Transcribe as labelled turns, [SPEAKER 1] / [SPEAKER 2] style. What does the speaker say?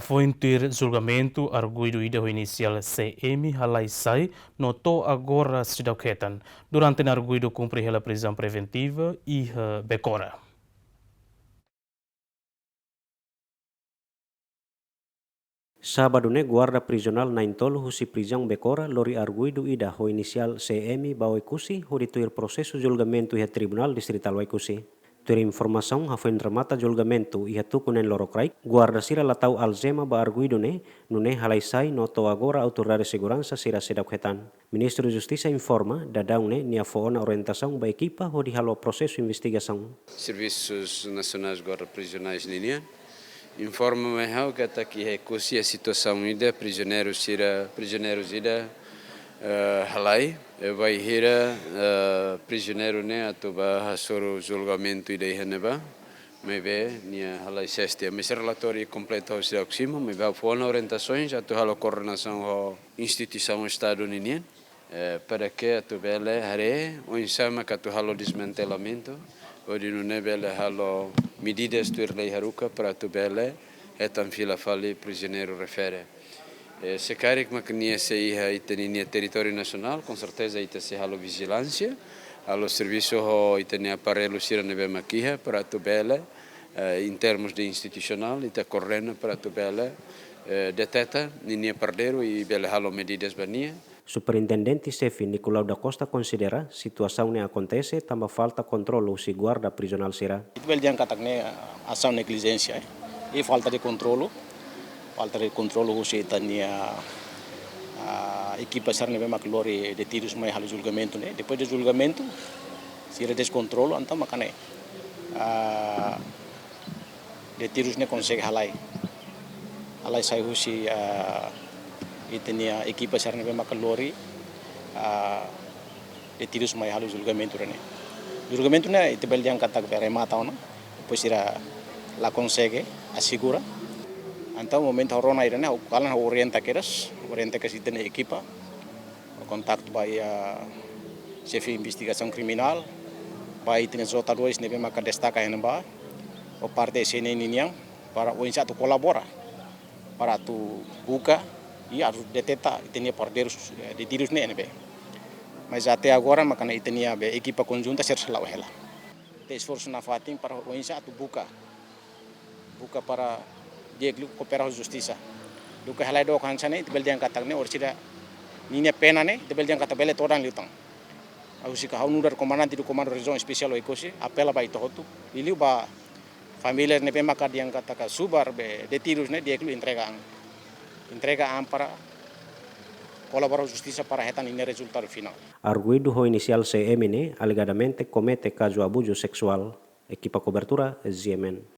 [SPEAKER 1] Foi ter julgamento arguido o inicial CM Halaisai notou agora Sidauketan durante o arguido cumprir a prisão preventiva e Becora.
[SPEAKER 2] Sábado, guarda prisional na Intolo, husi prisão Becora, lori arguido ida, o inicial CM Bauekusi, ho dituir processo julgamento e tribunal distrital Waikusi. Ter informação, foi remata julgamento e tukunen lorokrai, guarda sira latau alzema ba arguido nune halaisai noto agora autoridade de segurança sira sedauketan. Ministro de Justiça informa, dadau nia foona orientação ba equipa ho dihalo processo investigação.
[SPEAKER 3] Serviços Nacionais Guarda Prisionais Linian informa-me que está aqui a situação ida prisioneiros ida halai vai hira prisioneiro atuba hasoro julgamento ida haneba mebe nia halai seste mas relatório completo ao seu cima me vai fono orientações atu halo coordenação ho instituição estado ninian para que atu bele hare o insama que atu halo desmantelamento odi no nebele halo medidas tu lei haruka para atu bele etam fila fali prisioneiro refere. Se caric macnia se iha itenia território nacional, com certeza ita se halo vigilância, halo serviço ho itenia aparelho sira nebe maquiha para tu bele, em termos de institucional, ita correndo para tu bele, deteta, ninia perdeiro e bele halo medidas bania.
[SPEAKER 2] Superintendente chefe Nicolau da Costa considera situação ne acontece também falta controle se guarda prisional será.
[SPEAKER 4] Itu bel diang katak ne ação negligência e falta de controle se tania equipa sarne bem maclore de tiros mais halo julgamento né depois do julgamento se era descontrolo então macane de tiros ne consegue halai sai husi e tenia equipa sarne bem maclore de tiros mais halo julgamento né itu bel diang katak bere mata ona depois ira la consegue assegura. Então, o momento horona irane, o kalan orienta que se tem equipa, o contato vai a chefe de investigação criminal, vai ter os outros nebe maka destaca em ba, o parte sene niniang para o insato colabora para tu buka e a detectar tinha pardeiros de tiros nebe. Mas até agora makana tinha equipa conjunta ser selalu hela. Te esforço na fatim para o insato buka para dia que cooperar com a justiça. Do que halai do kan sana itu beldiang katak ne orsida ninya pena ne itu beldiang katak bele toran litang. Aku sih kau nudar komandante do komando regional especial o ekosi apela ba itu hotu. Iliu ba família ne pema kad yang katak subar be de tirus ne dia que entrega para colaborar com a justiça para retan ini resultado final.
[SPEAKER 2] Arguido ho inicial CM alegadamente comete caso abuso sexual. Equipa cobertura ZMN.